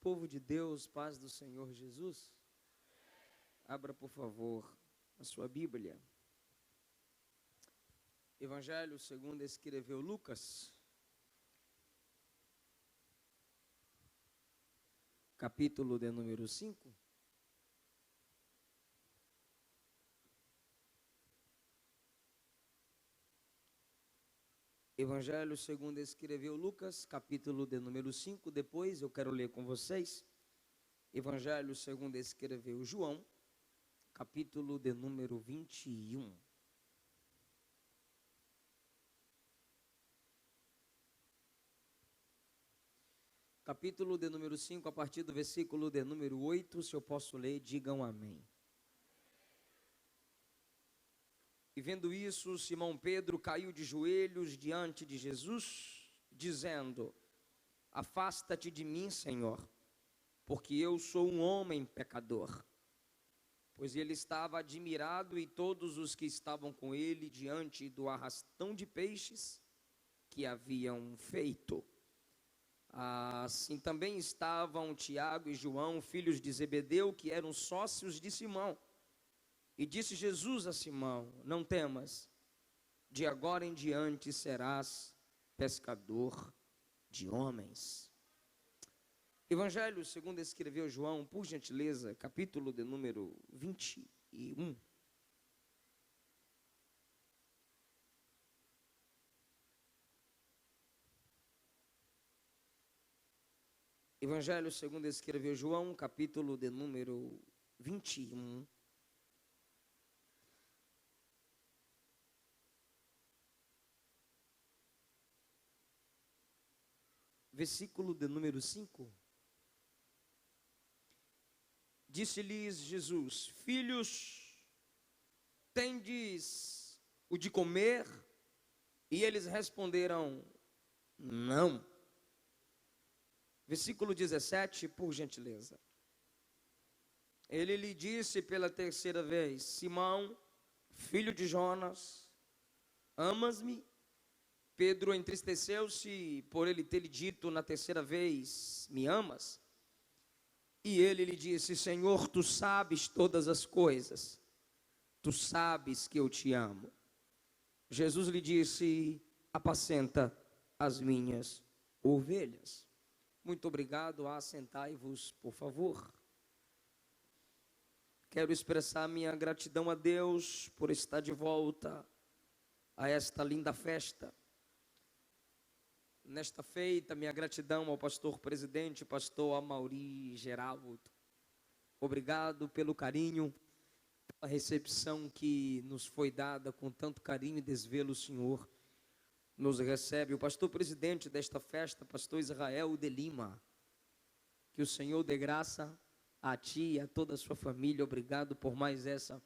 Povo de Deus, paz do Senhor Jesus. Abra, por favor, a sua Bíblia. Evangelho segundo escreveu Lucas, capítulo de número 5. Evangelho segundo escreveu Lucas, capítulo de número 5. Depois eu quero ler com vocês Evangelho segundo escreveu João, capítulo de número 21. Capítulo de número 5, a partir do versículo de número 8, se eu posso ler, digam amém. E vendo isso, Simão Pedro caiu de joelhos diante de Jesus, dizendo: afasta-te de mim, Senhor, porque eu sou um homem pecador. Pois ele estava admirado e todos os que estavam com ele diante do arrastão de peixes que haviam feito. Assim também estavam Tiago e João, filhos de Zebedeu, que eram sócios de Simão. E disse Jesus a Simão: não temas, de agora em diante serás pescador de homens. Evangelho segundo escreveu João, por gentileza, capítulo de número 21. Evangelho segundo escreveu João, capítulo de número 21. Versículo de número 5. Disse-lhes Jesus: filhos, tendes o de comer? E eles responderam: não. Versículo 17, por gentileza. Ele lhe disse pela terceira vez: Simão, filho de Jonas, amas-me? Pedro entristeceu-se por ele ter lhe dito na terceira vez: me amas? E ele lhe disse: Senhor, tu sabes todas as coisas, tu sabes que eu te amo. Jesus lhe disse: apacenta as minhas ovelhas. Muito obrigado, assentai-vos, por favor. Quero expressar minha gratidão a Deus por estar de volta a esta linda festa. Nesta feita, minha gratidão ao pastor presidente, pastor Amaury Geraldo. Obrigado pelo carinho, pela recepção que nos foi dada com tanto carinho e desvelo. O Senhor nos recebe. O pastor presidente desta festa, pastor Israel de Lima. Que o Senhor dê graça a ti e a toda a sua família. Obrigado por mais essa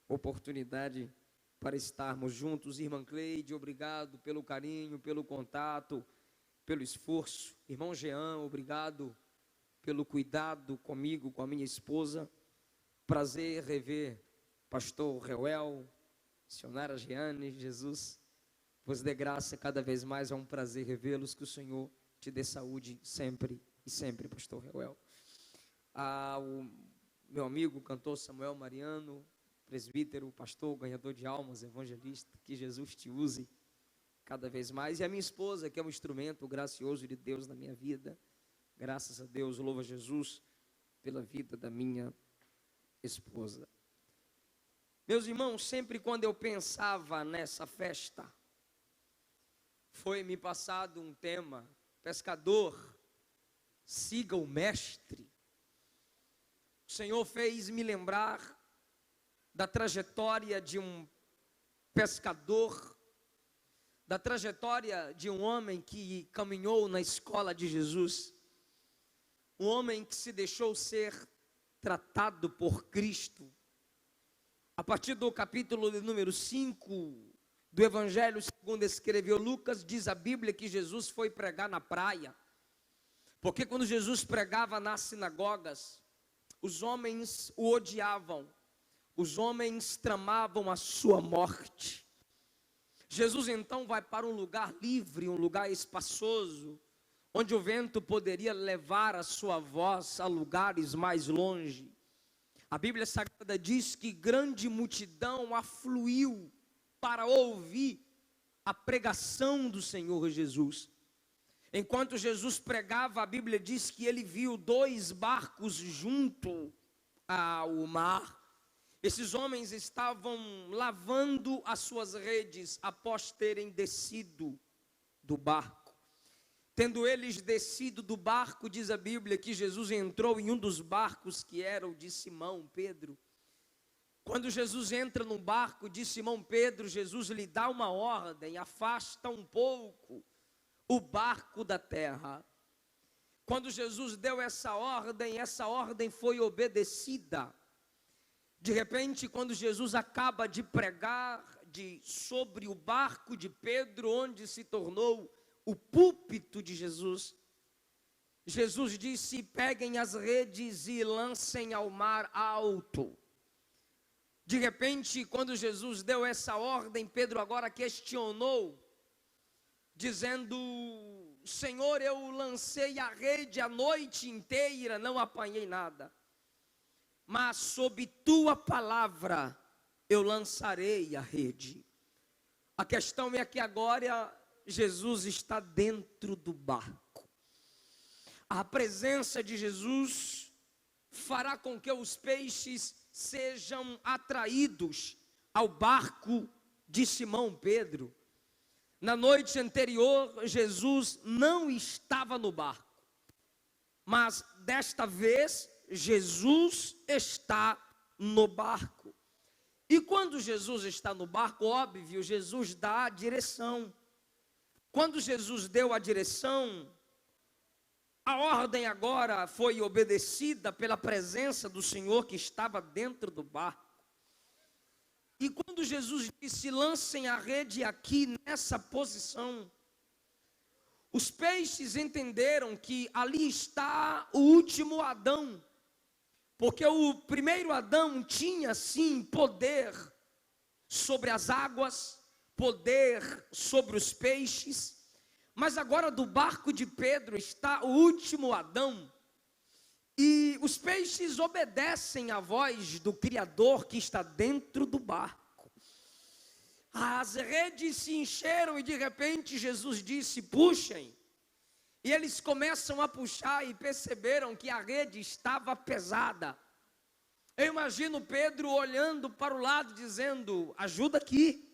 oportunidade para estarmos juntos. Irmã Cleide, obrigado pelo carinho, pelo contato, pelo esforço. Irmão Jean, obrigado pelo cuidado comigo, com a minha esposa. Prazer rever pastor Reuel, missionária Jeane. Jesus vos dê graça cada vez mais, é um prazer revê-los. Que o Senhor te dê saúde sempre e sempre, pastor Reuel. O meu amigo, cantor Samuel Mariano, presbítero, pastor, ganhador de almas, evangelista, que Jesus te use cada vez mais. E a minha esposa, que é um instrumento gracioso de Deus na minha vida. Graças a Deus, louvo a Jesus pela vida da minha esposa. Meus irmãos, sempre quando eu pensava nessa festa, foi-me passado um tema: pescador, siga o mestre. O Senhor fez me lembrar da trajetória de um pescador, da trajetória de um homem que caminhou na escola de Jesus, um homem que se deixou ser tratado por Cristo. A partir do capítulo de número 5 do Evangelho segundo escreveu Lucas, diz a Bíblia que Jesus foi pregar na praia, porque quando Jesus pregava nas sinagogas, os homens o odiavam, os homens tramavam a sua morte. Jesus então vai para um lugar livre, um lugar espaçoso, onde o vento poderia levar a sua voz a lugares mais longe. A Bíblia Sagrada diz que grande multidão afluiu para ouvir a pregação do Senhor Jesus. Enquanto Jesus pregava, a Bíblia diz que ele viu 2 barcos junto ao mar. Esses homens estavam lavando as suas redes após terem descido do barco. Tendo eles descido do barco, diz a Bíblia que Jesus entrou em um dos barcos que era o de Simão Pedro. Quando Jesus entra no barco de Simão Pedro, Jesus lhe dá uma ordem: afasta um pouco o barco da terra. Quando Jesus deu essa ordem foi obedecida. De repente, quando Jesus acaba de pregar sobre o barco de Pedro, onde se tornou o púlpito de Jesus, Jesus disse: peguem as redes e lancem ao mar alto. De repente, quando Jesus deu essa ordem, Pedro agora questionou, dizendo: Senhor, eu lancei a rede a noite inteira, não apanhei nada, mas sob tua palavra eu lançarei a rede. A questão é que agora Jesus está dentro do barco. A presença de Jesus fará com que os peixes sejam atraídos ao barco de Simão Pedro. Na noite anterior, Jesus não estava no barco, mas desta vez, Jesus está no barco. E quando Jesus está no barco, óbvio, Jesus dá a direção. Quando Jesus deu a direção, a ordem agora foi obedecida pela presença do Senhor que estava dentro do barco. E quando Jesus disse: lancem a rede aqui nessa posição, os peixes entenderam que ali está o último Adão, porque o primeiro Adão tinha sim poder sobre as águas, poder sobre os peixes, mas agora do barco de Pedro está o último Adão. E os peixes obedecem à voz do Criador que está dentro do barco. As redes se encheram e de repente Jesus disse: puxem. E eles começam a puxar e perceberam que a rede estava pesada. Eu imagino Pedro olhando para o lado dizendo: ajuda aqui.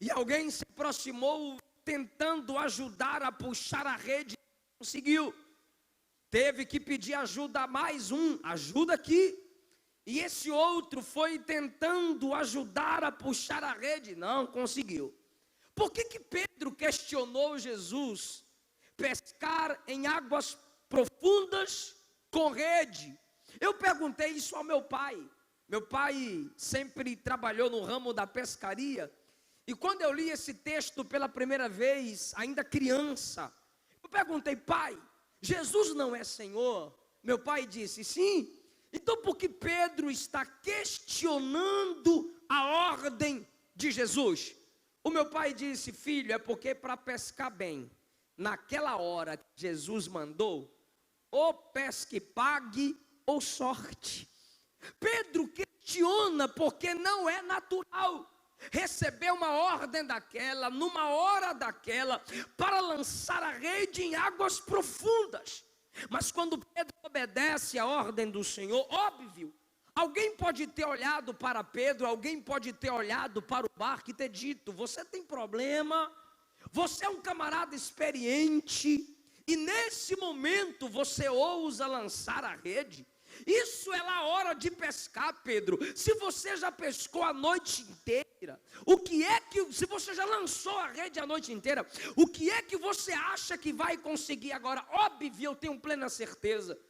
E alguém se aproximou tentando ajudar a puxar a rede, não conseguiu. Teve que pedir ajuda a mais um: ajuda aqui. E esse outro foi tentando ajudar a puxar a rede, não conseguiu. Por que Pedro questionou Jesus? Pescar em águas profundas com rede. Eu perguntei isso ao meu pai. Meu pai sempre trabalhou no ramo da pescaria. E quando eu li esse texto pela primeira vez, ainda criança, eu perguntei: pai, Jesus não é Senhor? Meu pai disse: sim. Então por que Pedro está questionando a ordem de Jesus? O meu pai disse: filho, é porque para pescar bem, naquela hora que Jesus mandou, ou pesque pague ou sorte. Pedro questiona porque não é natural receber uma ordem daquela, numa hora daquela, para lançar a rede em águas profundas. Mas quando Pedro obedece à ordem do Senhor, óbvio, alguém pode ter olhado para Pedro, alguém pode ter olhado para o barco e ter dito: você tem problema, você é um camarada experiente, e nesse momento você ousa lançar a rede. Isso é a hora de pescar, Pedro. Se você já pescou a noite inteira, se você já lançou a rede a noite inteira, o que é que você acha que vai conseguir agora? Óbvio, eu tenho plena certeza.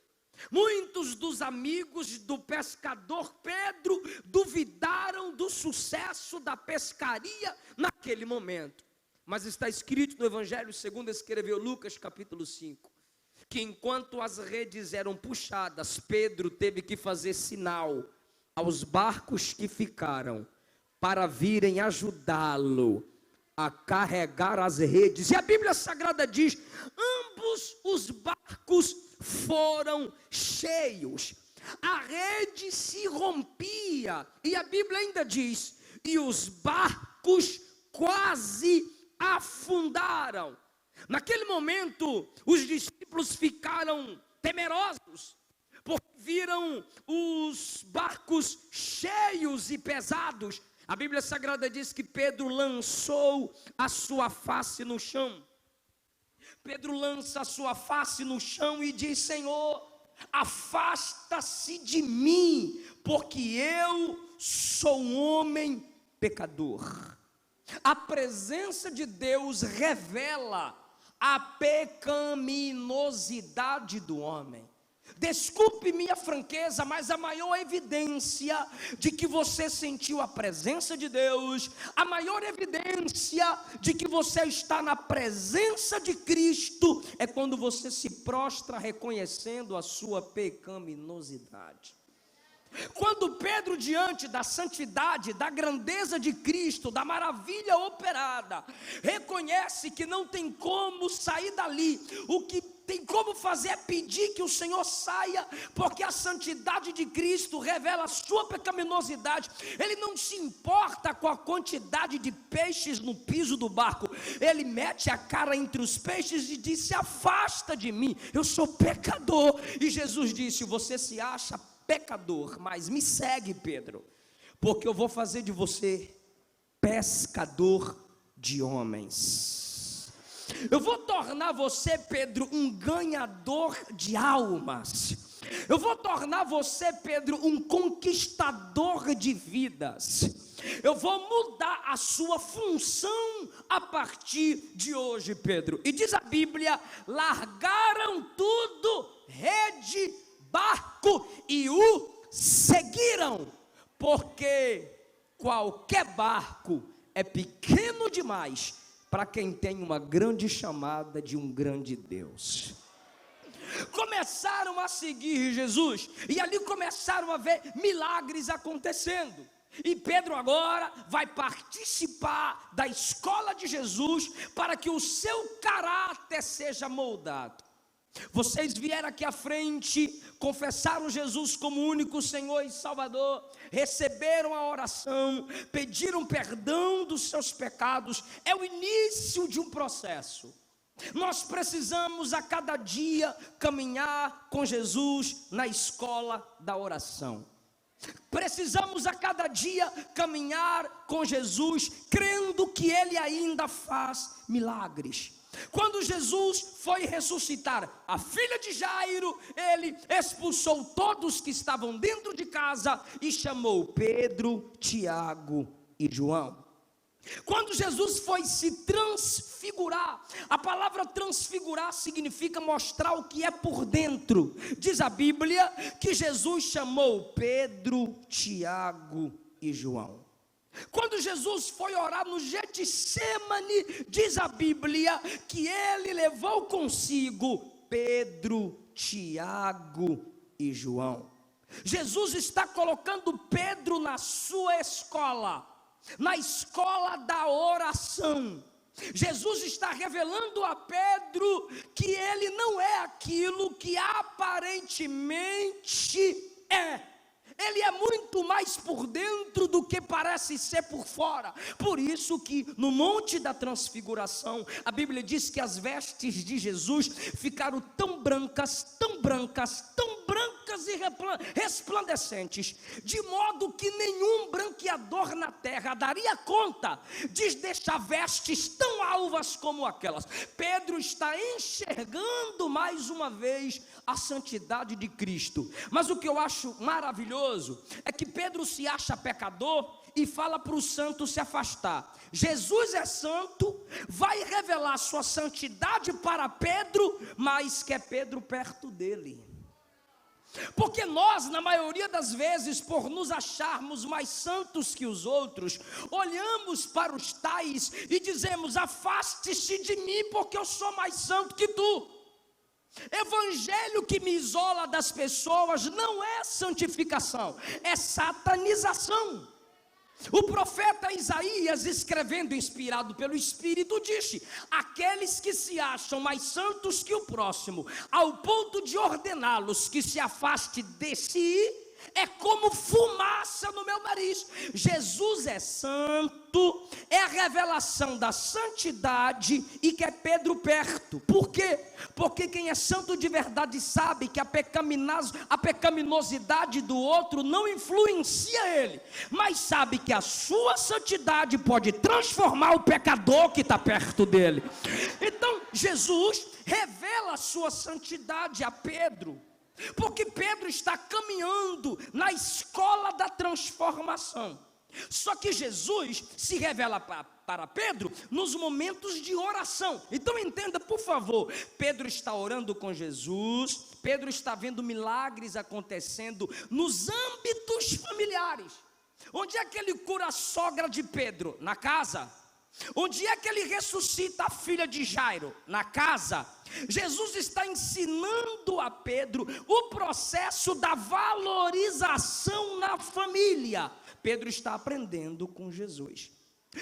Muitos dos amigos do pescador Pedro duvidaram do sucesso da pescaria naquele momento. Mas está escrito no Evangelho segundo escreveu Lucas capítulo 5, que enquanto as redes eram puxadas, Pedro teve que fazer sinal aos barcos que ficaram para virem ajudá-lo a carregar as redes. E a Bíblia Sagrada diz: ambos todos os barcos foram cheios. A rede se rompia, e a Bíblia ainda diz, e os barcos quase afundaram. Naquele momento, os discípulos ficaram temerosos, porque viram os barcos cheios e pesados. A Bíblia Sagrada diz que Pedro lançou a sua face no chão. Pedro lança a sua face no chão e diz: Senhor, afasta-se de mim, porque eu sou um homem pecador. A presença de Deus revela a pecaminosidade do homem. Desculpe minha franqueza, mas a maior evidência de que você sentiu a presença de Deus, a maior evidência de que você está na presença de Cristo, é quando você se prostra reconhecendo a sua pecaminosidade. Quando Pedro, diante da santidade, da grandeza de Cristo, da maravilha operada, reconhece que não tem como sair dali, o que tem como fazer é pedir que o Senhor saia, porque a santidade de Cristo revela a sua pecaminosidade. Ele não se importa com a quantidade de peixes no piso do barco, ele mete a cara entre os peixes e diz: se afasta de mim, eu sou pecador. E Jesus disse: você se acha pecador, mas me segue, Pedro, porque eu vou fazer de você pescador de homens. Eu vou tornar você, Pedro, um ganhador de almas. Eu vou tornar você, Pedro, um conquistador de vidas. Eu vou mudar a sua função a partir de hoje, Pedro. E diz a Bíblia: largaram tudo, rede, barco, e o seguiram, porque qualquer barco é pequeno demais para quem tem uma grande chamada de um grande Deus. Começaram a seguir Jesus, e ali começaram a ver milagres acontecendo. E Pedro agora vai participar da escola de Jesus, para que o seu caráter seja moldado. Vocês vieram aqui à frente, confessaram Jesus como único Senhor e Salvador, receberam a oração, pediram perdão dos seus pecados. É o início de um processo. Nós precisamos a cada dia caminhar com Jesus na escola da oração. Precisamos a cada dia caminhar com Jesus, crendo que Ele ainda faz milagres. Quando Jesus foi ressuscitar a filha de Jairo, ele expulsou todos que estavam dentro de casa e chamou Pedro, Tiago e João. Quando Jesus foi se transfigurar, a palavra transfigurar significa mostrar o que é por dentro. Diz a Bíblia que Jesus chamou Pedro, Tiago e João. Quando Jesus foi orar no Getsemane, diz a Bíblia que ele levou consigo Pedro, Tiago e João. Jesus está colocando Pedro na sua escola, na escola da oração. Jesus está revelando a Pedro que ele não é aquilo que aparentemente é. Ele é muito mais por dentro do que parece ser por fora. Por isso que no Monte da Transfiguração, a Bíblia diz que as vestes de Jesus ficaram tão brancas, tão brancas, tão brancas e resplandecentes, de modo que nenhum branqueador na terra daria conta de deixar vestes tão alvas como aquelas. Pedro está enxergando mais uma vez a santidade de Cristo. Mas o que eu acho maravilhoso é que Pedro se acha pecador e fala para o santo se afastar. Jesus é santo, vai revelar sua santidade para Pedro, mas quer Pedro perto dele. Porque nós, na maioria das vezes, por nos acharmos mais santos que os outros, olhamos para os tais e dizemos: afaste-se de mim, porque eu sou mais santo que tu. Evangelho que me isola das pessoas não é santificação, é satanização. O profeta Isaías, escrevendo inspirado pelo Espírito, disse: aqueles que se acham mais santos que o próximo, ao ponto de ordená-los que se afaste de si, é como fumaça no meu nariz. Jesus é santo, é a revelação da santidade e quer Pedro perto. Por quê? Porque quem é santo de verdade sabe que a pecaminosidade do outro não influencia ele, mas sabe que a sua santidade pode transformar o pecador que está perto dele. Então Jesus revela a sua santidade a Pedro, porque Pedro está caminhando na escola da transformação. Só que Jesus se revela para Pedro nos momentos de oração. Então entenda, por favor, Pedro está orando com Jesus, Pedro está vendo milagres acontecendo nos âmbitos familiares. Onde é que ele cura a sogra de Pedro? Na casa. Onde é que ele ressuscita a filha de Jairo? Na casa. Jesus está ensinando a Pedro o processo da valorização na família. Pedro está aprendendo com Jesus.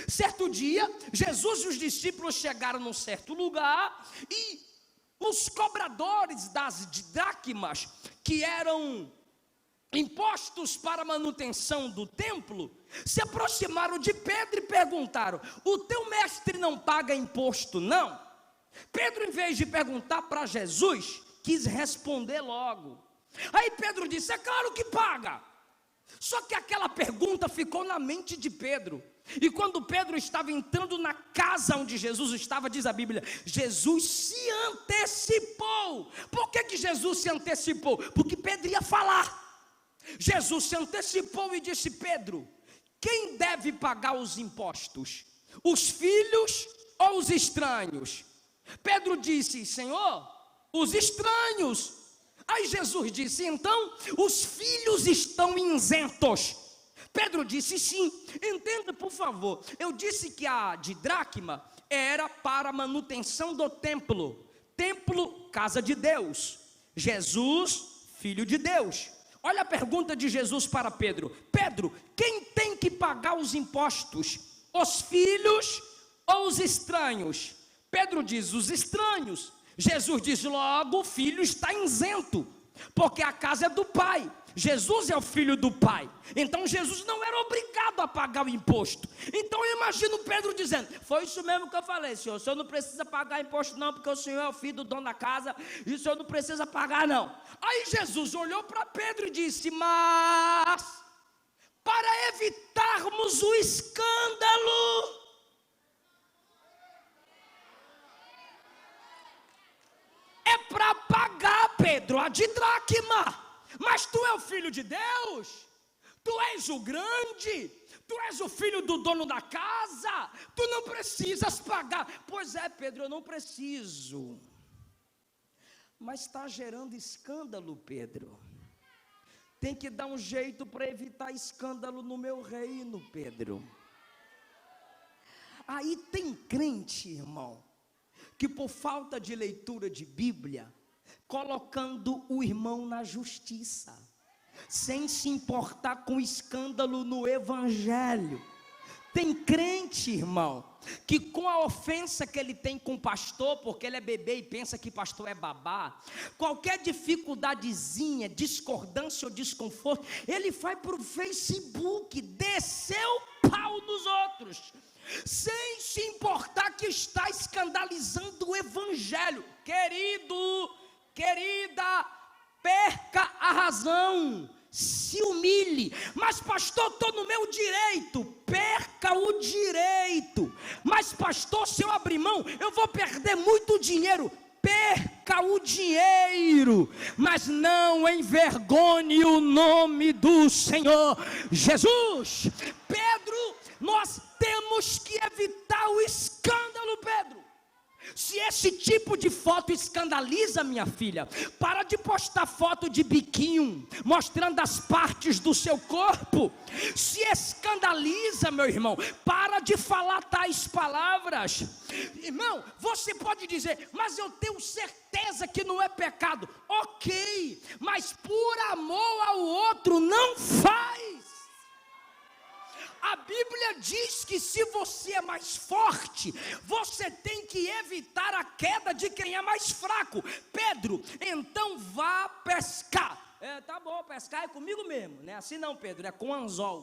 Certo dia, Jesus e os discípulos chegaram num certo lugar e os cobradores das dracmas, que eram impostos para a manutenção do templo, se aproximaram de Pedro e perguntaram: o teu mestre não paga imposto, não? Pedro, em vez de perguntar para Jesus, quis responder logo. Aí Pedro disse: é claro que paga. Só que aquela pergunta ficou na mente de Pedro. E quando Pedro estava entrando na casa onde Jesus estava, diz a Bíblia, Jesus se antecipou. Por que Jesus se antecipou? Porque Pedro ia falar. Jesus se antecipou e disse: Pedro, quem deve pagar os impostos? Os filhos ou os estranhos? Pedro disse: Senhor, os estranhos. Aí Jesus disse: então os filhos estão isentos. Pedro disse: sim. Entenda, por favor, eu disse que a didracma era para a manutenção do templo. Templo, casa de Deus. Jesus, filho de Deus. Olha a pergunta de Jesus para Pedro: Pedro, quem tem que pagar os impostos? Os filhos ou os estranhos? Pedro diz: os estranhos. Jesus diz: logo o filho está isento, porque a casa é do pai. Jesus é o filho do pai. Então Jesus não era obrigado a pagar o imposto. Então eu imagino Pedro dizendo: foi isso mesmo que eu falei, senhor. O senhor não precisa pagar imposto não, porque o senhor é o filho do dono da casa, e o senhor não precisa pagar não. Aí Jesus olhou para Pedro e disse: mas para evitarmos o escândalo, é para pagar, Pedro, a didracma. Mas tu é o filho de Deus, tu és o grande, tu és o filho do dono da casa, tu não precisas pagar. Pois é, Pedro, eu não preciso. Mas está gerando escândalo, Pedro. Tem que dar um jeito para evitar escândalo no meu reino, Pedro. Aí tem crente, irmão, que por falta de leitura de Bíblia, colocando o irmão na justiça, sem se importar com escândalo no evangelho. Tem crente, irmão, que com a ofensa que ele tem com o pastor, porque ele é bebê e pensa que pastor é babá, qualquer dificuldadezinha, discordância ou desconforto, ele vai para o Facebook, desceu pau nos outros, sem se importar que está escandalizando o evangelho. Querida, perca a razão, se humilhe. Mas pastor, estou no meu direito. Perca o direito. Mas pastor, se eu abrir mão, eu vou perder muito dinheiro. Perca o dinheiro, mas não envergonhe o nome do Senhor Jesus. Pedro, nós temos que evitar o escândalo, Pedro. Se esse tipo de foto escandaliza, minha filha, para de postar foto de biquinho, mostrando as partes do seu corpo. Se escandaliza, meu irmão, para de falar tais palavras. Irmão, você pode dizer: mas eu tenho certeza que não é pecado. Ok, mas por amor ao outro não faz. A Bíblia Bíblia diz que se você é mais forte, você tem que evitar a queda de quem é mais fraco. Pedro, então vá pescar. Tá bom, pescar é comigo mesmo, não é assim não, Pedro, é com anzol.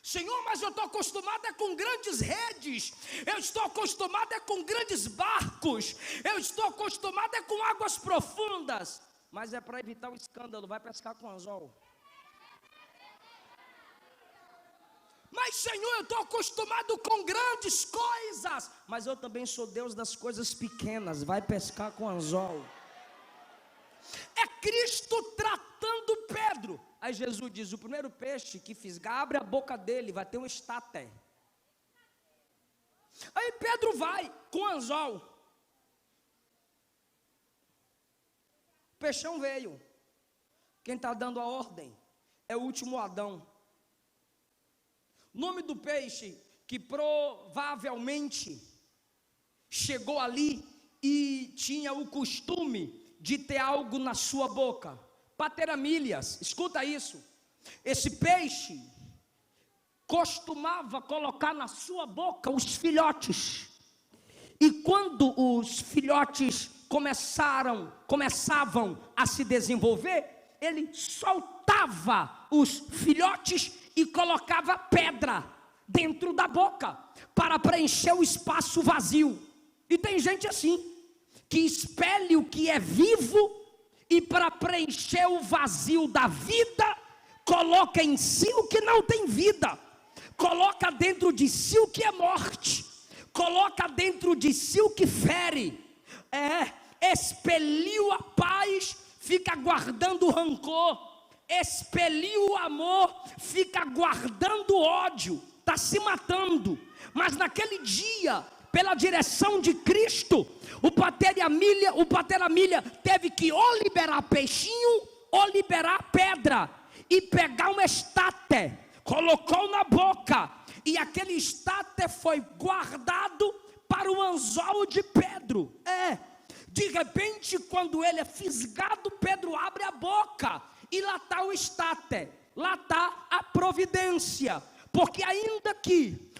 Senhor, mas eu estou acostumado com grandes redes, eu estou acostumado com grandes barcos, eu estou acostumado com águas profundas. Mas é para evitar o escândalo, vai pescar com anzol. Mas Senhor, eu estou acostumado com grandes coisas, mas eu também sou Deus das coisas pequenas, vai pescar com anzol. É Cristo tratando Pedro. Aí Jesus diz, o primeiro peixe que fisgar, abre a boca dele, vai ter um estáter. Aí Pedro vai com anzol. O peixão veio. Quem está dando a ordem é o último Adão. O nome do peixe que provavelmente chegou ali e tinha o costume de ter algo na sua boca. Pateramilhas, escuta isso. Esse peixe costumava colocar na sua boca os filhotes. E quando os filhotes começavam a se desenvolver, ele soltava os filhotes e colocava pedra dentro da boca para preencher o espaço vazio. E tem gente assim, que expele o que é vivo e para preencher o vazio da vida, coloca em si o que não tem vida, coloca dentro de si o que é morte, coloca dentro de si o que fere, expeliu a paz, fica guardando o rancor, expeliu o amor, fica guardando o ódio, está se matando. Mas naquele dia, pela direção de Cristo, o pateramilha teve que ou liberar peixinho, ou liberar pedra, e pegar um estáter, colocou na boca, e aquele estáter foi guardado para o anzol de Pedro. De repente, quando ele é fisgado, Pedro abre a boca, e lá está o estáter, lá está a providência, porque ainda que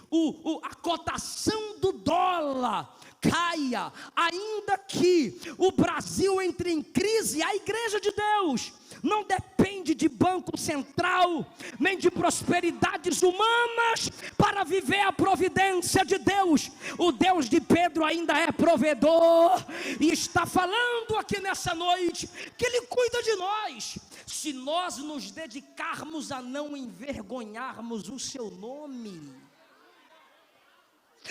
a cotação do dólar caia, ainda que o Brasil entre em crise, a igreja de Deus não depende de banco central, nem de prosperidades humanas para viver a providência de Deus. O Deus de Pedro ainda é provedor, e está falando aqui nessa noite, que Ele cuida de nós, se nós nos dedicarmos a não envergonharmos o seu nome.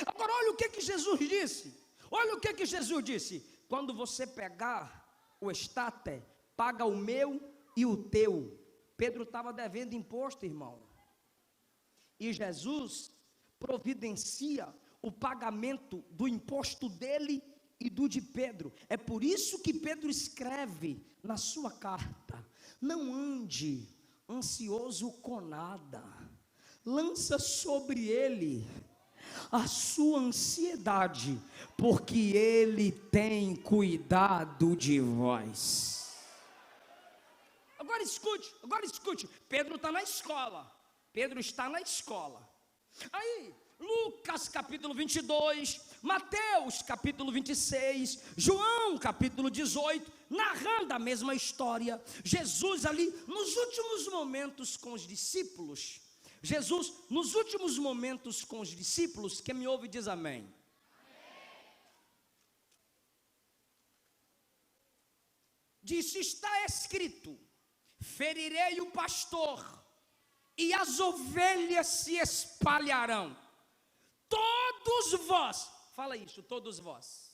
Agora olha o que Jesus disse, olha o que Jesus disse, quando você pegar o estáter, paga o meu e o teu. Pedro estava devendo imposto, irmão, e Jesus providencia o pagamento do imposto dele e do de Pedro. É por isso que Pedro escreve na sua carta, não ande ansioso com nada, lança sobre ele a sua ansiedade, porque Ele tem cuidado de vós. Agora escute, Pedro está na escola, aí Lucas capítulo 22, Mateus capítulo 26, João capítulo 18, narrando a mesma história, Jesus ali nos últimos momentos com os discípulos, quem me ouve diz amém. Disse, está escrito, ferirei o pastor, e as ovelhas se espalharão. Todos vós, fala isso, todos vós.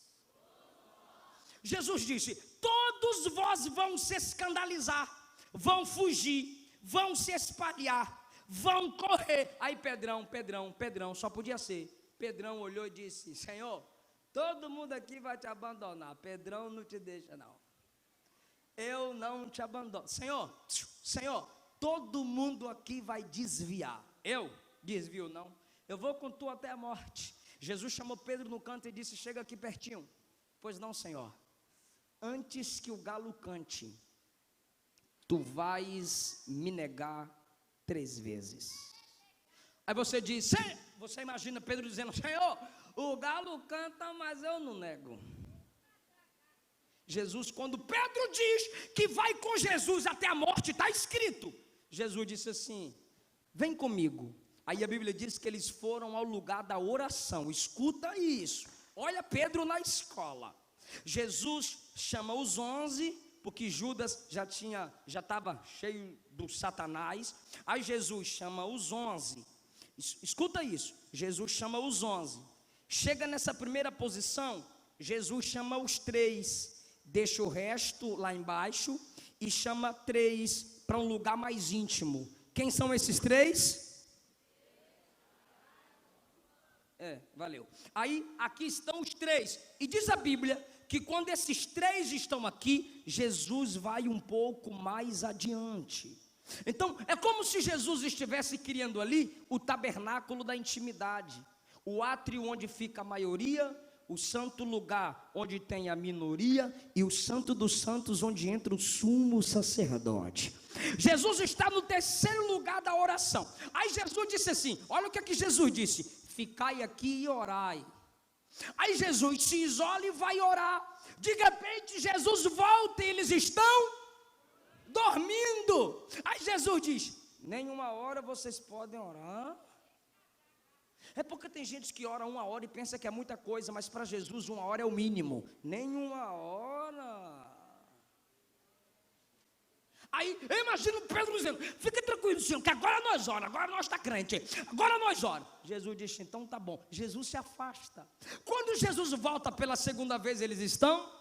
Jesus disse, todos vós vão se escandalizar, vão fugir, vão se espalhar, vão correr. Aí Pedrão, só podia ser. Pedrão olhou e disse, Senhor, todo mundo aqui vai te abandonar, Pedrão não te deixa não. Eu não te abandono. Senhor, todo mundo aqui vai desviar. Eu desvio não. Eu vou com tu até a morte. Jesus chamou Pedro no canto e disse, chega aqui pertinho. Pois não, Senhor. Antes que o galo cante, tu vais me negar 3 vezes. Aí você diz, você imagina Pedro dizendo, Senhor, o galo canta, mas eu não nego. Jesus, quando Pedro diz que vai com Jesus até a morte, está escrito, Jesus disse assim, vem comigo. Aí a Bíblia diz que eles foram ao lugar da oração. Escuta isso, olha Pedro na escola. Jesus chama os 11, porque Judas já estava cheio do Satanás. Aí Jesus chama os 11, escuta isso, Jesus chama os 11, chega nessa primeira posição, Jesus chama os 3, deixa o resto lá embaixo e chama 3 para um lugar mais íntimo. Quem são esses 3? Valeu. Aí, aqui estão os 3. E diz a Bíblia que quando esses 3 estão aqui, Jesus vai um pouco mais adiante. Então, é como se Jesus estivesse criando ali o tabernáculo da intimidade, o átrio onde fica a maioria, o santo lugar onde tem a minoria e o santo dos santos onde entra o sumo sacerdote. Jesus está no terceiro lugar da oração. Aí Jesus disse assim, olha o que Jesus disse, ficai aqui e orai. Aí Jesus se isola e vai orar. De repente Jesus volta e eles estão dormindo. Aí Jesus diz, nenhuma hora vocês podem orar. É porque tem gente que ora 1 hora e pensa que é muita coisa, mas para Jesus 1 hora é o mínimo. Nenhuma hora. Aí eu imagino Pedro dizendo, fica tranquilo, Senhor, que agora nós oramos, agora nós está crente, agora nós oramos. Jesus diz, então tá bom. Jesus se afasta. Quando Jesus volta pela segunda vez, eles estão?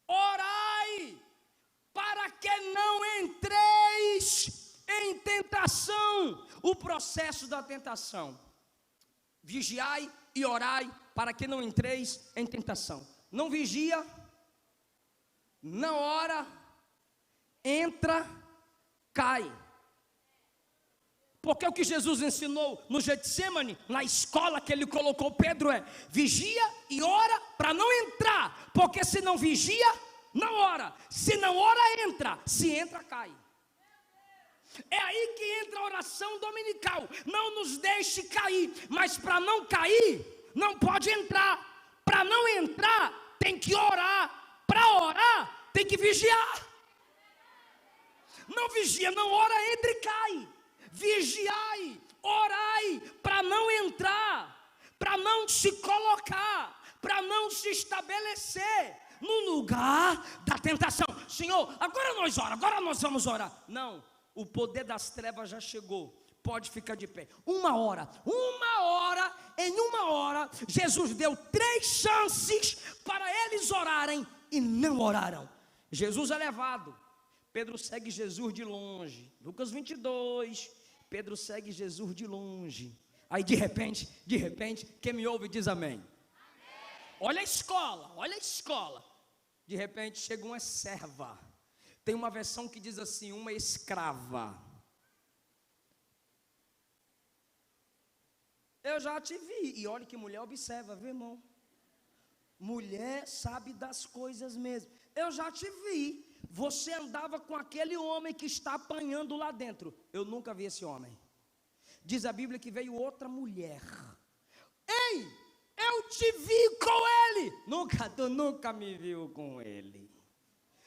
Orai, para que não entreis em tentação. O processo da tentação. Vigiai e orai, para que não entreis em tentação. Não vigia, não ora, entra, cai. Porque o que Jesus ensinou no Getsemane, na escola que ele colocou Pedro é, vigia e ora para não entrar, porque se não vigia, não ora, se não ora, entra, se entra, cai. É aí que entra a oração dominical, não nos deixe cair, mas para não cair, não pode entrar, para não entrar, tem que orar, para orar, tem que vigiar. Não vigia, não ora, entra e cai. Vigiai, orai, para não entrar, para não se colocar, para não se estabelecer no lugar da tentação. Senhor, agora nós oramos, agora nós vamos orar. Não, o poder das trevas já chegou. Pode ficar de pé. Em uma hora, Jesus deu 3 chances para eles orarem e não oraram. Jesus é levado. Pedro segue Jesus de longe. Lucas 22, Pedro segue Jesus de longe. Aí de repente, quem me ouve diz amém. Amém. Olha a escola. De repente chega uma serva. Tem uma versão que diz assim, uma escrava. Eu já te vi. E olha que mulher observa, viu, irmão? Mulher sabe das coisas mesmo. Eu já te vi. Você andava com aquele homem que está apanhando lá dentro. Eu nunca vi esse homem. Diz a Bíblia que veio outra mulher. Ei, eu te vi com ele. Tu nunca me viu com ele.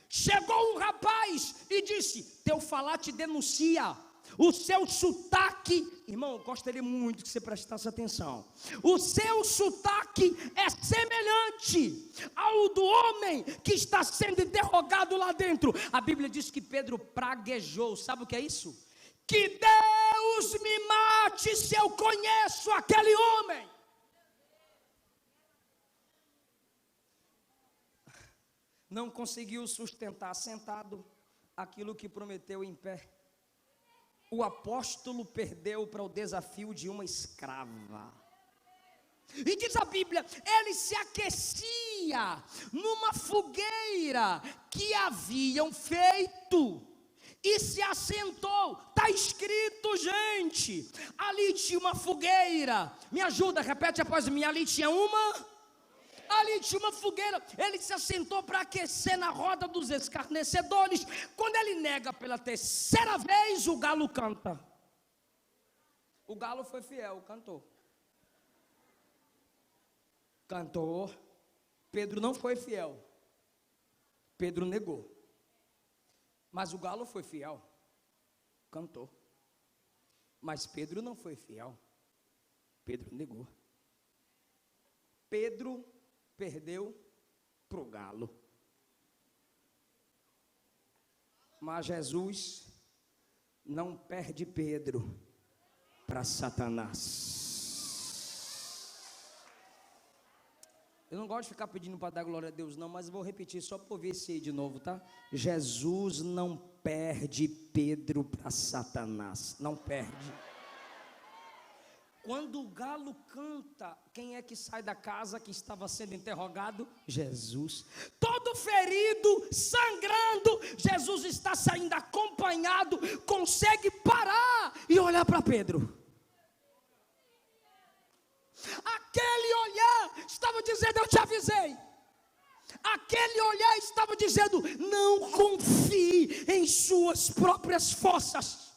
Chegou um rapaz e disse, teu falar te denuncia. O seu sotaque, irmão, eu gostaria muito que você prestasse atenção. O seu sotaque é semelhante ao do homem que está sendo interrogado lá dentro. A Bíblia diz que Pedro praguejou. Sabe o que é isso? Que Deus me mate se eu conheço aquele homem. Não conseguiu sustentar sentado aquilo que prometeu em pé. O apóstolo perdeu para o desafio de uma escrava. E diz a Bíblia, ele se aquecia numa fogueira que haviam feito e se assentou. Está escrito, gente, ali tinha uma fogueira. Me ajuda, repete após mim, ali tinha uma. Ali tinha uma fogueira, ele se assentou para aquecer na roda dos escarnecedores. Quando ele nega pela terceira vez, o galo canta. O galo foi fiel, cantou. Cantou. Pedro não foi fiel. Pedro negou. Mas o galo foi fiel. Cantou. Mas Pedro não foi fiel. Pedro negou. Pedro perdeu para o galo. Mas Jesus não perde Pedro para Satanás. Eu não gosto de ficar pedindo para dar glória a Deus não, mas vou repetir só para ouvir esse aí de novo, tá? Jesus não perde Pedro para Satanás. Não perde. Quando o galo canta, quem é que sai da casa que estava sendo interrogado? Jesus. Todo ferido, sangrando, Jesus está saindo acompanhado, consegue parar e olhar para Pedro. Aquele olhar estava dizendo: eu te avisei. Aquele olhar estava dizendo: não confie em suas próprias forças.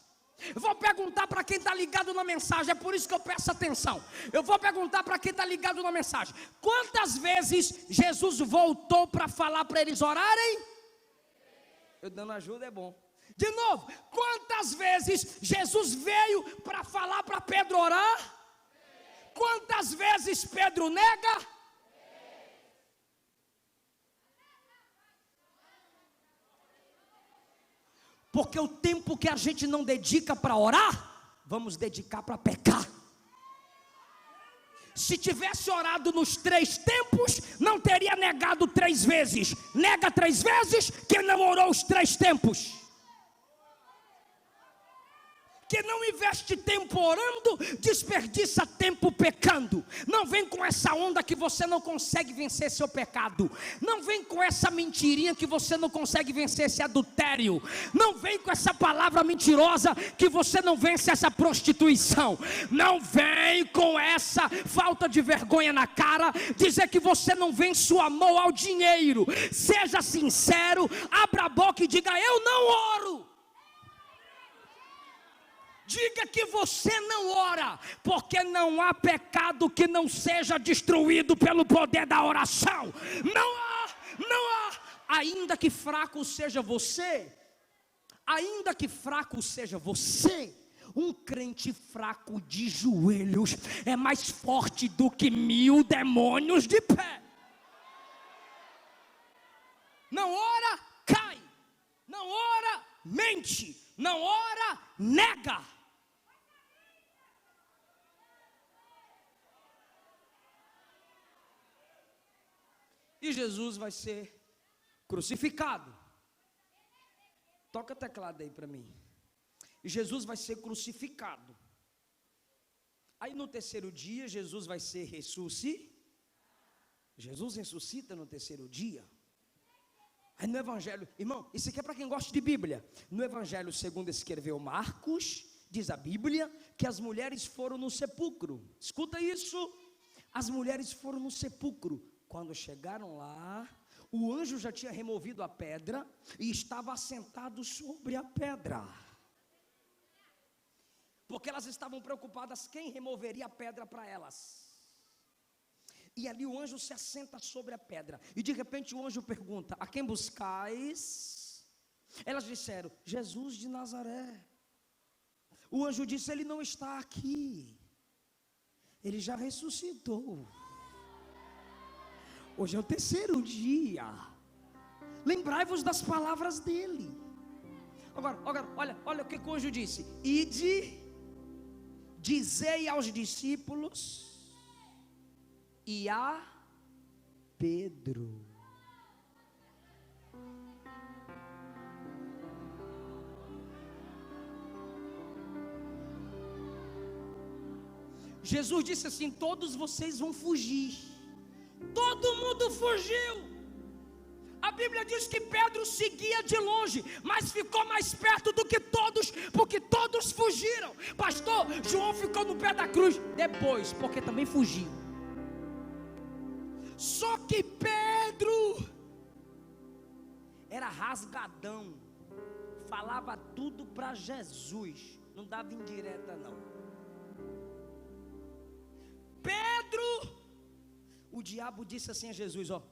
Eu vou perguntar para quem está ligado na mensagem, é por isso que eu peço atenção. Eu vou perguntar para quem está ligado na mensagem: quantas vezes Jesus voltou para falar para eles orarem? Eu dando ajuda é bom. De novo, quantas vezes Jesus veio para falar para Pedro orar? Quantas vezes Pedro nega? Porque o tempo que a gente não dedica para orar, vamos dedicar para pecar. Se tivesse orado nos 3 tempos, não teria negado 3 vezes. Nega 3 vezes, quem não orou os 3 tempos. Que não investe tempo orando, desperdiça tempo pecando. Não vem com essa onda que você não consegue vencer seu pecado. Não vem com essa mentirinha que você não consegue vencer esse adultério. Não vem com essa palavra mentirosa que você não vence essa prostituição. Não vem com essa falta de vergonha na cara, dizer que você não vence o amor ao dinheiro. Seja sincero, abra a boca e diga: eu não oro. Diga que você não ora, porque não há pecado que não seja destruído pelo poder da oração. Não há. Ainda que fraco seja você, um crente fraco de joelhos é mais forte do que 1000 demônios de pé. Não ora, cai. Não ora, mente. Não ora, nega. E Jesus vai ser crucificado. Toca a teclado aí para mim. E Jesus vai ser crucificado. Aí no terceiro dia, Jesus vai ser ressuscitado. Jesus ressuscita no terceiro dia. Aí no Evangelho, irmão, isso aqui é para quem gosta de Bíblia. No Evangelho segundo escreveu Marcos, diz a Bíblia que as mulheres foram no sepulcro. Escuta isso. As mulheres foram no sepulcro. Quando chegaram lá, o anjo já tinha removido a pedra e estava assentado sobre a pedra. Porque elas estavam preocupadas quem removeria a pedra para elas. E ali o anjo se assenta sobre a pedra. E de repente o anjo pergunta: a quem buscais? Elas disseram: Jesus de Nazaré. O anjo disse: ele não está aqui. Ele já ressuscitou. Hoje é o terceiro dia. Lembrai-vos das palavras dele. Agora, olha o que o anjo disse: ide, dizei aos discípulos e a Pedro. Jesus disse assim: todos vocês vão fugir. Todo mundo fugiu. A Bíblia diz que Pedro seguia de longe, mas ficou mais perto do que todos, porque todos fugiram. Pastor, João ficou no pé da cruz depois, porque também fugiu. Só que Pedro era rasgadão, falava tudo para Jesus, não dava indireta não. Pedro, o diabo disse assim a Jesus: ó,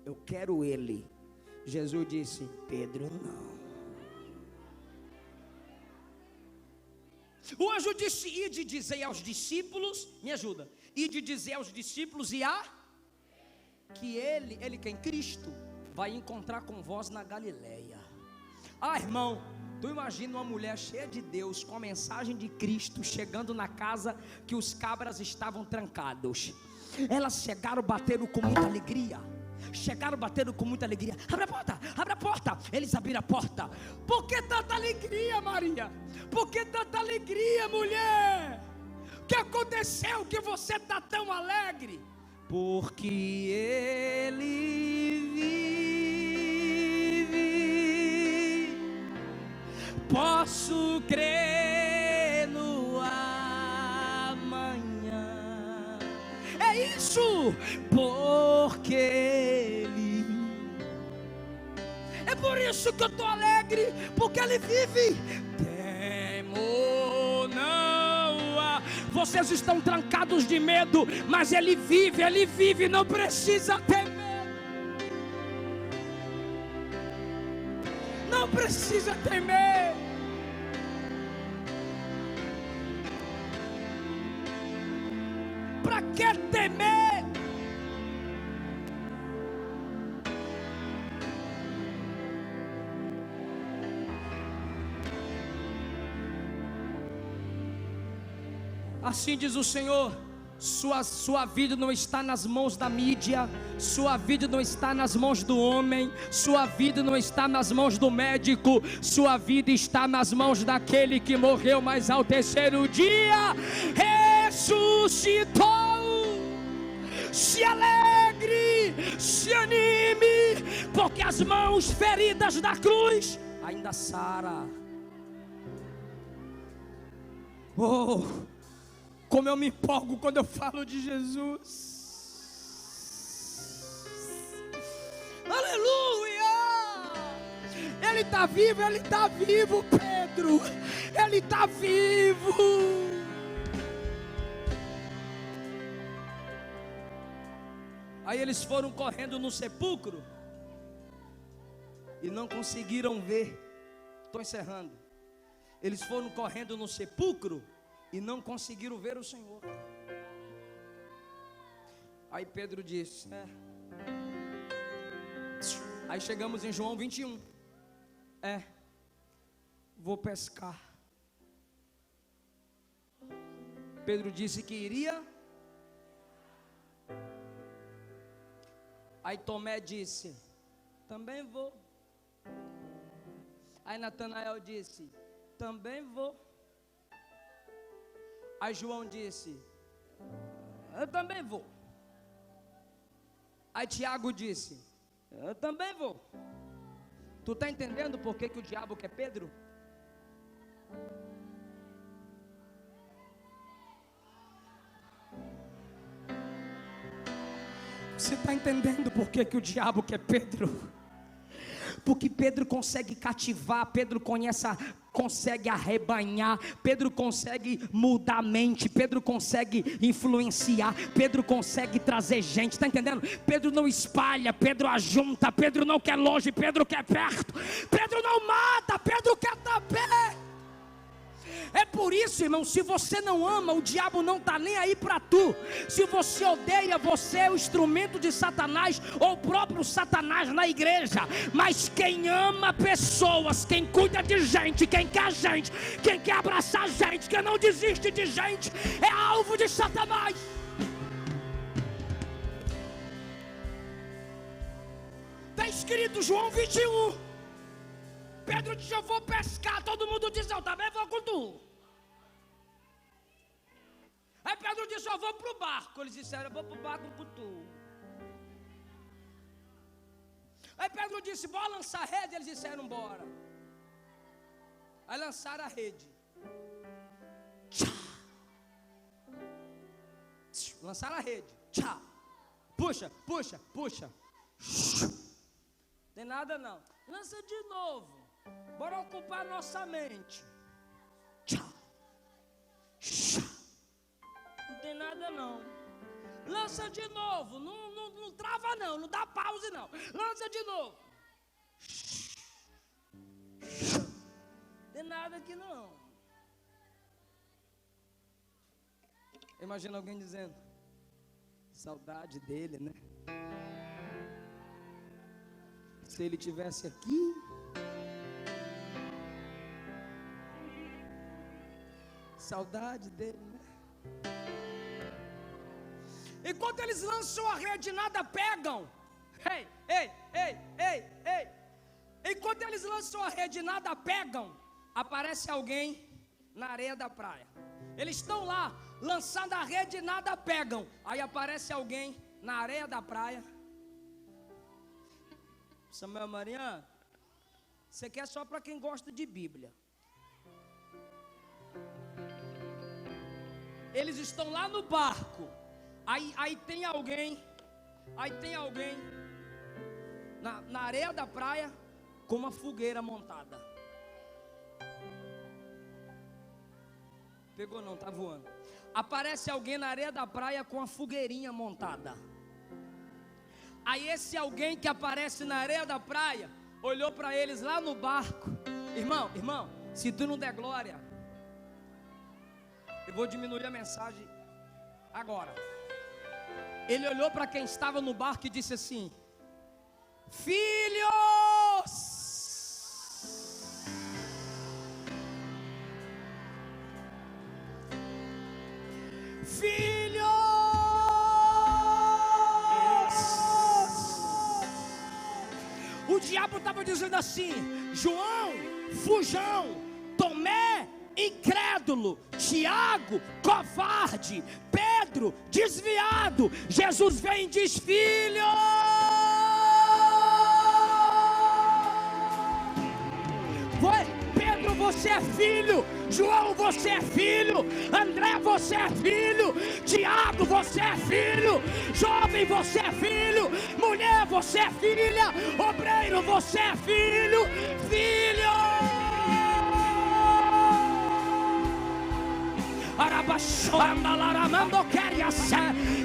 eu quero ele. Jesus disse: Pedro, não. O anjo disse: ide dizer aos discípulos, me ajuda, ide dizer aos discípulos que ele quem? Cristo, vai encontrar com vós na Galileia. Ah, irmão, tu imagina uma mulher cheia de Deus, com a mensagem de Cristo, chegando na casa que os cabras estavam trancados. Elas chegaram, bateram com muita alegria. Abre a porta. Eles abriram a porta. Por que tanta alegria, Maria? Por que tanta alegria, mulher? O que aconteceu que você está tão alegre? Porque ele vive. Posso crer no amanhã. É isso, porque ele. É por isso que eu estou alegre, porque ele vive. Temo não há. Vocês estão trancados de medo, mas ele vive, não precisa ter medo. Não precisa temer. Para que temer? Assim diz o Senhor: sua vida não está nas mãos da mídia, sua vida não está nas mãos do homem, sua vida não está nas mãos do médico, sua vida está nas mãos daquele que morreu, mas ao terceiro dia ressuscitou. Se alegre, se anime, porque as mãos feridas da cruz ainda saram. Oh, como eu me empolgo quando eu falo de Jesus. Aleluia! Ele está vivo, Pedro. Ele está vivo. Aí eles foram correndo no sepulcro e não conseguiram ver. Estou encerrando. Eles foram correndo no sepulcro e não conseguiram ver o Senhor. Aí Pedro disse: Aí chegamos em João 21. Vou pescar. Pedro disse que iria. Aí Tomé disse: também vou. Aí Natanael disse: também vou. Aí João disse: eu também vou. Aí Tiago disse: eu também vou. Tu está entendendo por que o diabo quer Pedro? Você está entendendo por que o diabo quer Pedro? Porque Pedro consegue cativar, Pedro consegue arrebanhar, Pedro consegue mudar a mente, Pedro consegue influenciar, Pedro consegue trazer gente, está entendendo? Pedro não espalha, Pedro ajunta, Pedro não quer longe, Pedro quer perto, Pedro não mata, Pedro quer estar perto. É por isso, irmão, se você não ama, o diabo não está nem aí para tu. Se você odeia, você é o instrumento de Satanás, ou o próprio Satanás na igreja. Mas quem ama pessoas, quem cuida de gente, quem quer gente, quem quer abraçar gente, quem não desiste de gente, é alvo de Satanás. Está escrito João 21. Pedro disse: eu vou pescar. Todo mundo disse: eu também vou com tu. Aí Pedro disse: eu vou para o barco. Eles disseram: eu vou para o barco com tu. Aí Pedro disse: bora lançar a rede. Eles disseram: bora. Aí lançaram a rede. Lançaram a rede. puxa. Tem nada não. Lança de novo. Bora ocupar nossa mente. Não tem nada não. Lança de novo. Não trava não. Não dá pause não. Lança de novo. Não tem nada aqui não. Imagina alguém dizendo: saudade dele, né? Se ele tivesse aqui. Saudade dele, né? Enquanto eles lançam a rede, nada pegam. Ei. Enquanto eles lançam a rede, nada pegam. Aparece alguém na areia da praia. Eles estão lá, lançando a rede e nada pegam. Aí aparece alguém na areia da praia. Samuel Mariano, você quer só para quem gosta de Bíblia. Eles estão lá no barco. Aí tem alguém na areia da praia com uma fogueira montada. Pegou não, tá voando. Aparece alguém na areia da praia com a fogueirinha montada. Aí esse alguém que aparece na areia da praia olhou para eles lá no barco. Irmão, se tu não der glória, eu vou diminuir a mensagem agora. Ele olhou para quem estava no barco e disse assim: filhos, o diabo estava dizendo assim: João, fujão, Tomé, incrédulo, Tiago, covarde, Pedro, desviado. Jesus vem e diz: filho, Pedro, você é filho. João, você é filho. André, você é filho. Tiago, você é filho. Jovem, você é filho. Mulher, você é filha. Obreiro, você é filho. Filho.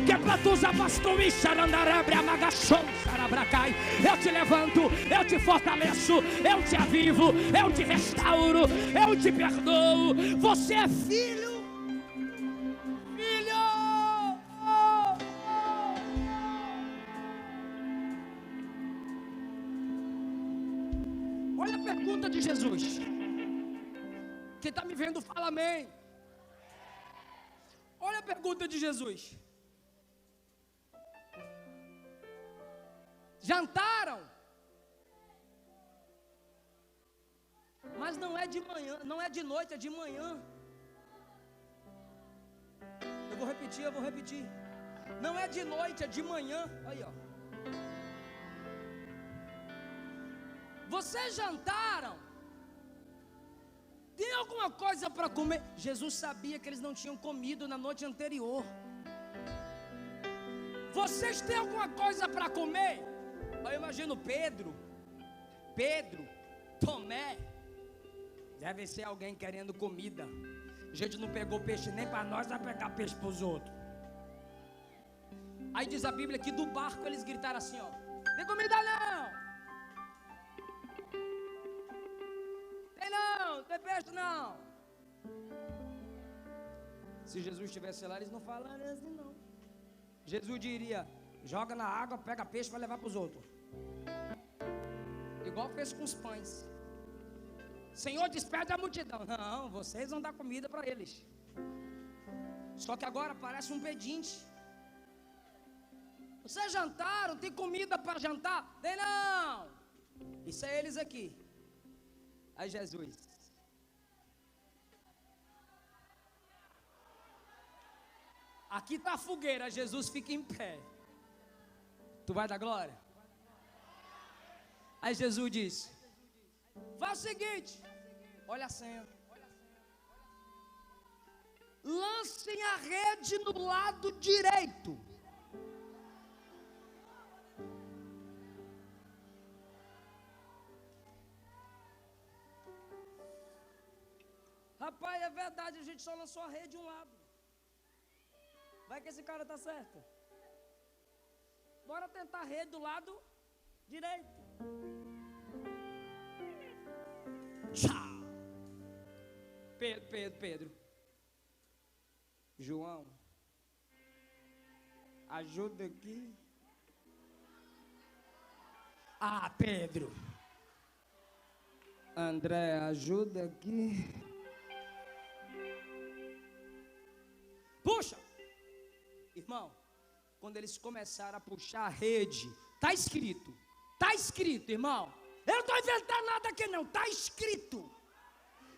Que é para tu eu te levanto, eu te fortaleço, eu te avivo, eu te restauro, eu te perdoo. Você é filho. Filho. Olha a pergunta de Jesus. Quem está me vendo, fala amém. Olha a pergunta de Jesus. Jantaram? Mas não é de manhã, não é de noite, é de manhã. Eu vou repetir. Não é de noite, é de manhã. Aí, ó. Vocês jantaram? Tem alguma coisa para comer? Jesus sabia que eles não tinham comido na noite anterior. Vocês têm alguma coisa para comer? Eu imagino Pedro, Tomé. Deve ser alguém querendo comida. A gente não pegou peixe nem para nós, vai pegar peixe para os outros. Aí diz a Bíblia que do barco eles gritaram assim, ó: tem comida não! Não tem peixe não. Se Jesus estivesse lá, eles não falariam assim não. Jesus diria: joga na água, pega peixe, vai levar para os outros. Igual fez com os pães. Senhor, despede a multidão. Não, vocês vão dar comida para eles. Só que agora parece um pedinte. Vocês jantaram? Tem comida para jantar? Tem não. Isso é eles aqui. Aí Jesus: aqui está a fogueira. Jesus fica em pé. Tu vai dar glória? Aí Jesus diz: faz o seguinte, olha a cena. Lancem a rede no lado direito. Rapaz, é verdade, a gente só lançou a rede de um lado. Vai que esse cara tá certo. Bora tentar a rede do lado direito. Tchau. Pedro. João, ajuda aqui. Ah, Pedro. André, ajuda aqui. Puxa! Irmão, quando eles começaram a puxar a rede, tá escrito, irmão. Eu não estou inventando nada aqui não, tá escrito.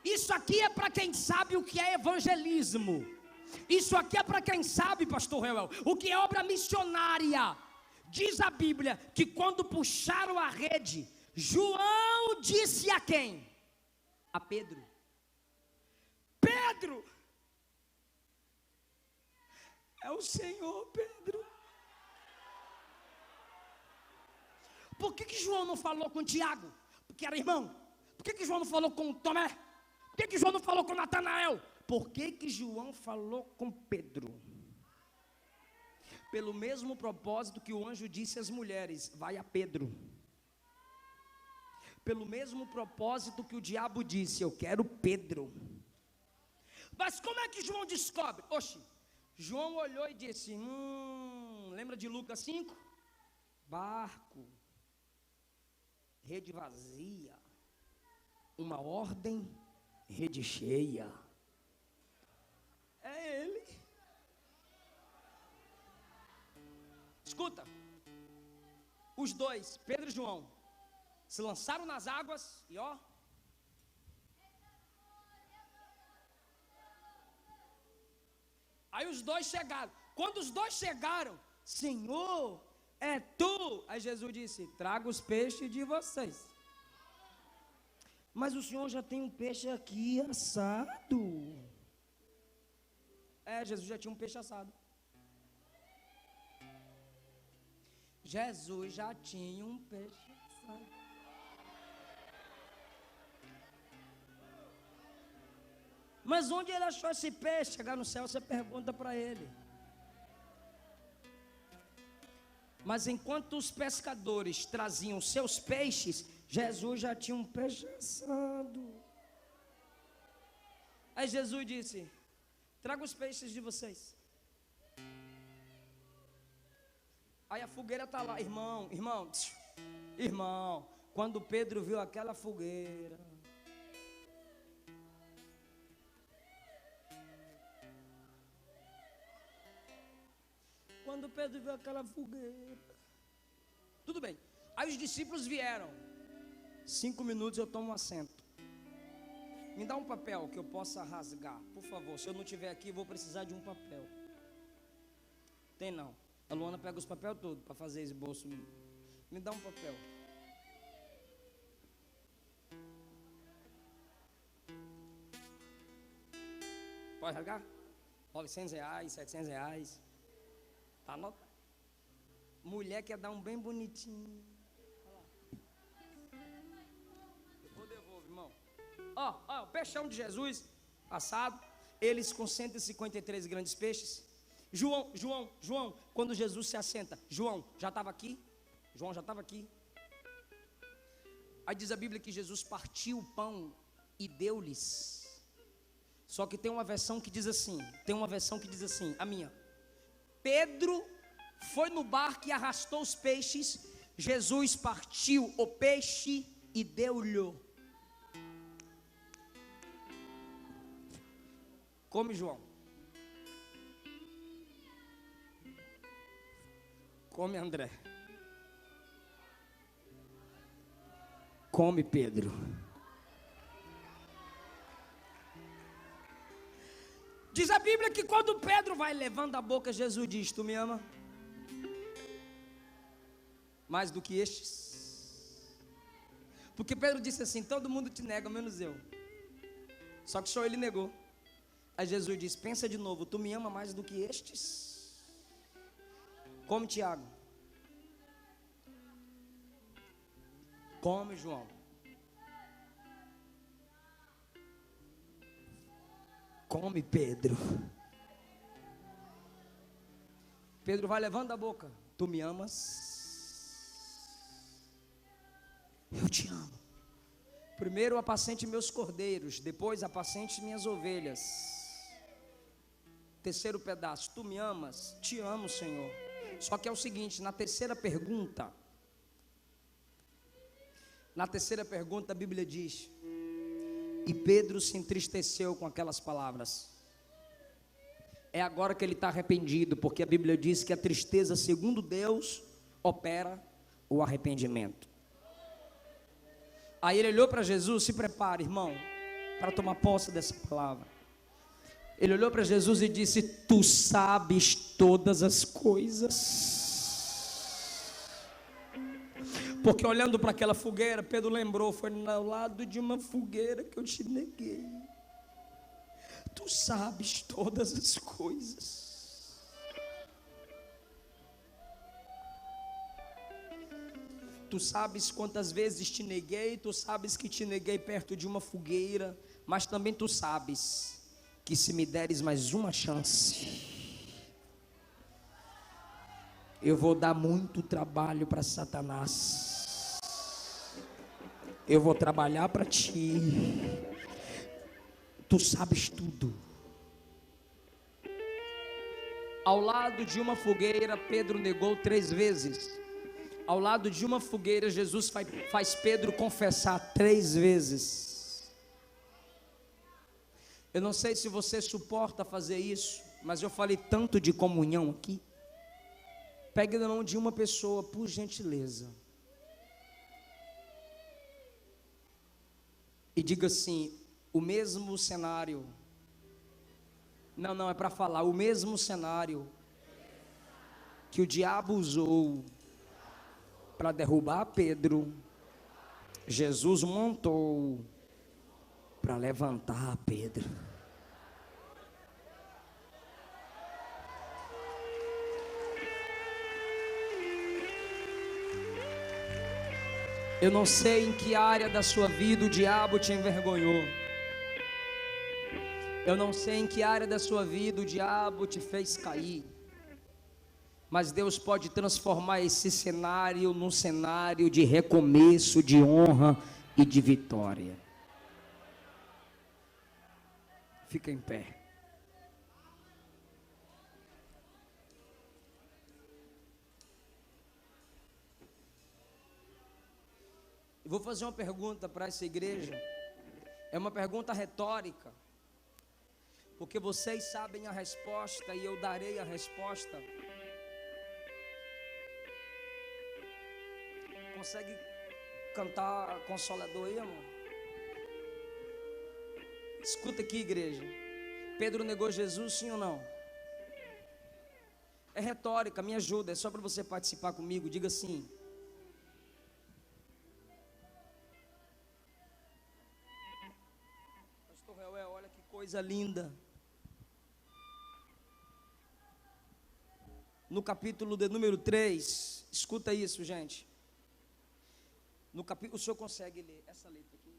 Isso aqui é para quem sabe o que é evangelismo. Isso aqui é para quem sabe, pastor Reuel, o que é obra missionária. Diz a Bíblia que quando puxaram a rede, João disse a quem? A Pedro. Pedro! É o Senhor, Pedro. Por que João não falou com Tiago? Porque era irmão. Por que João não falou com Tomé? Por que João não falou com Natanael? Por que João falou com Pedro? Pelo mesmo propósito que o anjo disse às mulheres: vai a Pedro. Pelo mesmo propósito que o diabo disse: eu quero Pedro. Mas como é que João descobre? Oxe, João olhou e disse: lembra de Lucas 5? Barco, rede vazia, uma ordem, rede cheia. É ele. Escuta, os dois, Pedro e João, se lançaram nas águas e ó. Aí os dois chegaram. Quando os dois chegaram, Senhor, é tu. Aí Jesus disse: traga os peixes de vocês. Mas o Senhor já tem um peixe aqui assado. Jesus já tinha um peixe assado. Jesus já tinha um peixe assado. Mas onde ele achou esse peixe? Chegar no céu, você pergunta para ele. Mas enquanto os pescadores traziam seus peixes, Jesus já tinha um peixe assado. Aí Jesus disse: traga os peixes de vocês. Aí a fogueira está lá, irmão, quando Pedro viu aquela fogueira, tudo bem, aí os discípulos vieram. 5 minutos eu tomo um assento. Me dá um papel que eu possa rasgar, por favor. Se eu não estiver aqui, vou precisar de um papel. Tem não. A Luana pega os papéis todos para fazer esboço. Me dá um papel. Pode rasgar? R$900, R$700. Tá anotado. Mulher quer dar um bem bonitinho. Devolve, irmão. Ó, o peixão de Jesus assado. Eles com 153 grandes peixes. João, quando Jesus se assenta, João já estava aqui. Aí diz a Bíblia que Jesus partiu o pão e deu-lhes. Só que tem uma versão que diz assim, a minha. Pedro foi no barco e arrastou os peixes. Jesus partiu o peixe e deu-lhe. Come, João. Come, André. Come, Pedro. Diz a Bíblia que quando Pedro vai levando a boca, Jesus diz: tu me ama mais do que estes? Porque Pedro disse assim: todo mundo te nega, menos eu. Só que só ele negou. Aí Jesus diz: pensa de novo, tu me ama mais do que estes? Come, Tiago. Come, João. come, Pedro. Pedro vai levando a boca. Tu me amas? Eu te amo. Primeiro apacente meus cordeiros, depois apacente minhas ovelhas. Terceiro pedaço, tu me amas? Te amo, Senhor. Só que é o seguinte, na terceira pergunta, a Bíblia diz: e Pedro se entristeceu com aquelas palavras. É agora que ele está arrependido, porque a Bíblia diz que a tristeza, segundo Deus, opera o arrependimento. Aí ele olhou para Jesus, se prepare, irmão, para tomar posse dessa palavra. Ele olhou para Jesus e disse: tu sabes todas as coisas. Porque olhando para aquela fogueira, Pedro lembrou, foi ao lado de uma fogueira que eu te neguei. Tu sabes todas as coisas. Tu sabes quantas vezes te neguei, tu sabes que te neguei perto de uma fogueira, mas também tu sabes que se me deres mais uma chance, eu vou dar muito trabalho para Satanás. Eu vou trabalhar para ti. Tu sabes tudo. Ao lado de uma fogueira, Pedro negou 3 vezes. Ao lado de uma fogueira, Jesus faz Pedro confessar 3 vezes. Eu não sei se você suporta fazer isso, mas eu falei tanto de comunhão aqui. Pegue na mão de uma pessoa, por gentileza, e diga assim: o mesmo cenário. Não, é para falar. O mesmo cenário que o diabo usou para derrubar Pedro, Jesus montou para levantar Pedro. Eu não sei em que área da sua vida o diabo te envergonhou. Eu não sei em que área da sua vida o diabo te fez cair. Mas Deus pode transformar esse cenário num cenário de recomeço, de honra e de vitória. Fica em pé. Eu vou fazer uma pergunta para essa igreja. É uma pergunta retórica, porque vocês sabem a resposta e eu darei a resposta. Consegue cantar Consolador aí, amor? Escuta aqui, igreja. Pedro negou Jesus, sim ou não? É retórica, me ajuda, é só para você participar comigo. Diga sim. Pastor Reuel, olha que coisa linda. No capítulo de número 3, escuta isso, gente. O senhor consegue ler essa letra aqui?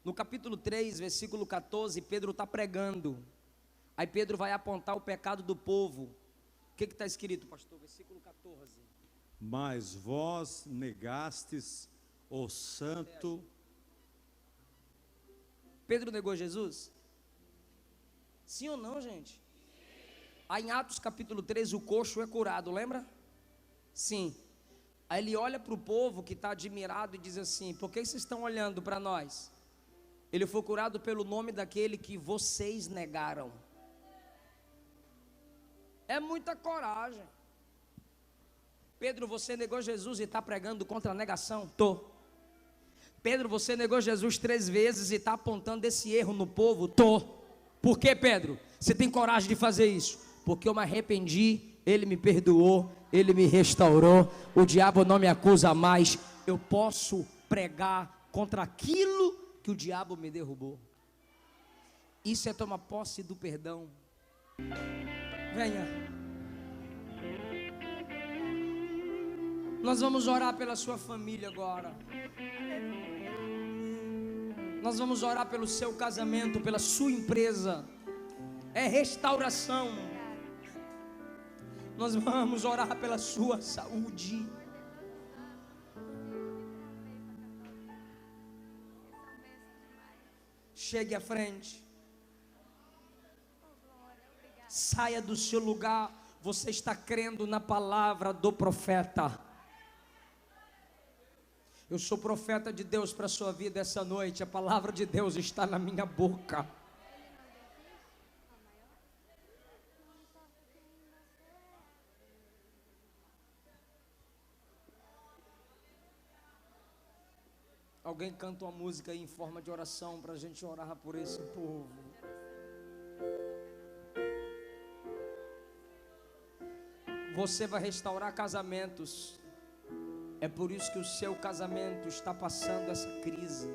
No capítulo 3, versículo 14, Pedro está pregando. Aí Pedro vai apontar o pecado do povo. O que está escrito, pastor? Versículo 14. Mas vós negastes o santo. Pedro negou Jesus? Sim ou não, gente? Aí em Atos capítulo 3, o coxo é curado, lembra? Sim. Aí ele olha para o povo que está admirado e diz assim: por que vocês estão olhando para nós? Ele foi curado pelo nome daquele que vocês negaram. É muita coragem. Pedro, você negou Jesus e está pregando contra a negação? Tô. Pedro, você negou Jesus 3 vezes e está apontando esse erro no povo? Tô. Por que, Pedro? Você tem coragem de fazer isso? Porque eu me arrependi, Ele me perdoou, Ele me restaurou, o diabo não me acusa mais. Eu posso pregar contra aquilo que o diabo me derrubou. Isso é tomar posse do perdão. Venha. Nós vamos orar pela sua família agora. Nós vamos orar pelo seu casamento, pela sua empresa. É restauração. Nós vamos orar pela sua saúde. Chegue à frente. Saia do seu lugar. Você está crendo na palavra do profeta. Eu sou profeta de Deus para a sua vida essa noite. A palavra de Deus está na minha boca. Alguém canta uma música aí em forma de oração para a gente orar por esse povo. Você vai restaurar casamentos. É por isso que o seu casamento está passando essa crise.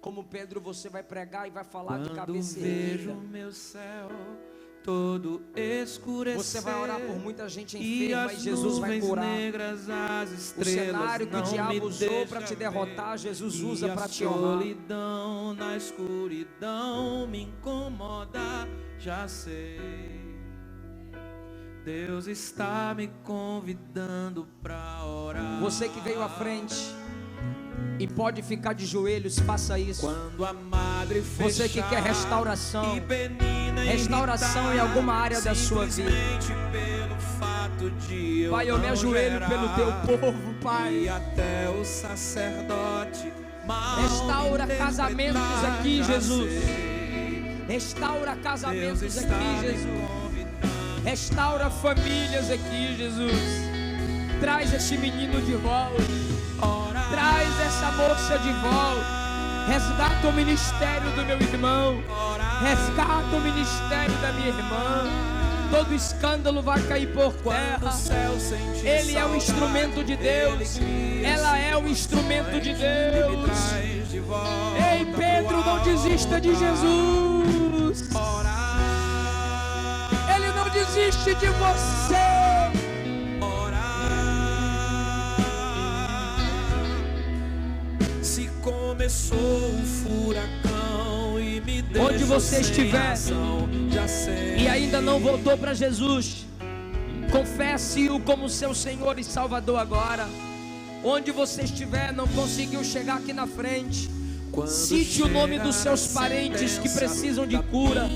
Como Pedro, você vai pregar e vai falar de cabeça erguida. Meu céu todo escurecer, você vai orar por muita gente enferma e Jesus vai curar. O cenário que o diabo usou para te derrotar, Jesus usa para te honrar. A solidão na escuridão me incomoda, já sei. Deus está me convidando para orar. Você que veio à frente e pode ficar de joelhos, faça isso. Quando a madre você que quer restauração, restauração em alguma área da sua vida. Pai, eu me ajoelho pelo teu povo, Pai. E até o sacerdote restaura casamentos aqui, Jesus. Restaura casamentos aqui, Jesus. Restaura famílias aqui, Jesus. Traz esse menino de volta. Traz essa moça de volta. Resgata o ministério do meu irmão. Resgata o ministério da minha irmã. Todo escândalo vai cair por terra. Ele é o instrumento de Deus. Ela é o instrumento de Deus. Ei, Pedro, não desista de Jesus. Ele não desiste de você. Se começou o furacão e me deixou onde você estiver e ainda não voltou para Jesus, confesse-o como seu Senhor e Salvador agora. Onde você estiver, não conseguiu chegar aqui na frente, cite o nome dos seus parentes que precisam de cura.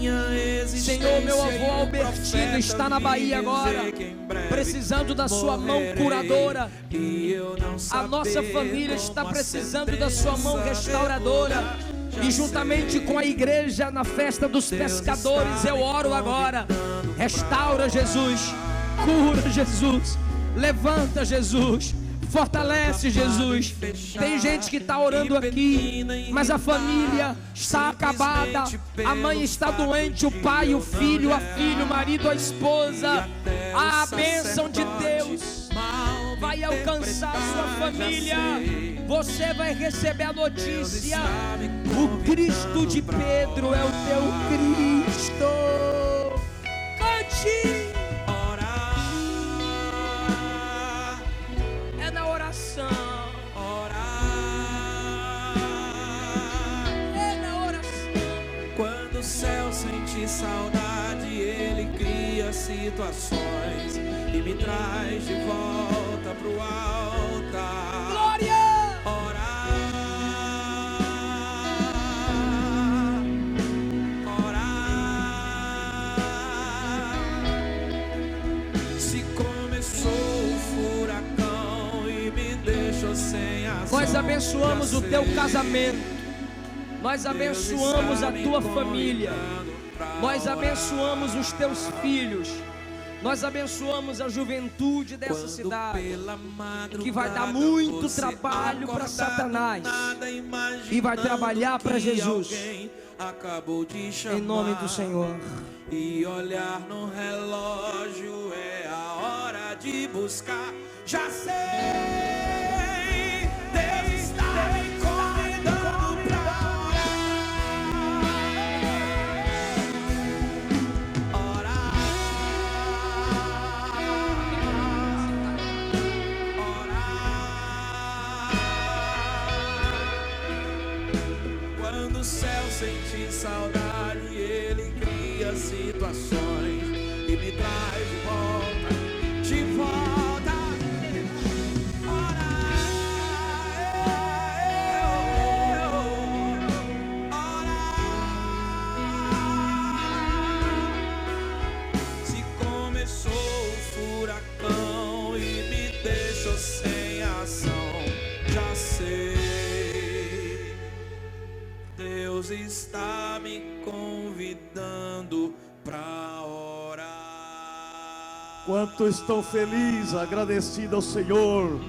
Senhor, meu avô Albertino está na Bahia agora, precisando da sua mão curadora. A nossa família está precisando da sua mão restauradora. E juntamente com a igreja na festa dos pescadores, eu oro agora. Restaura, Jesus. Cura, Jesus. Levanta, Jesus. Fortalece, Jesus. Tem gente que está orando aqui, mas a família está acabada. A mãe está doente, o pai, o filho, a filha, o marido, a esposa. A bênção de Deus vai alcançar a sua família. Você vai receber a notícia: o Cristo de Pedro é o teu Cristo. Cante. Quando o céu sente saudade, ele cria situações e me traz de volta pro altar. Glória! Se começou o furacão e me deixou sem ação, nós abençoamos o teu casamento. Nós abençoamos a tua família. Nós abençoamos os teus filhos. Nós abençoamos a juventude dessa cidade, que vai dar muito trabalho para Satanás e vai trabalhar para Jesus. Em nome do Senhor. E olhar no relógio, é a hora de buscar. Já sei. do céu senti saudade, Ele cria situações e me traz de volta, de volta. Se começou o furacão e me deixou sem ação, já sei, Deus está me convidando pra orar. Quanto estou feliz, agradecido ao Senhor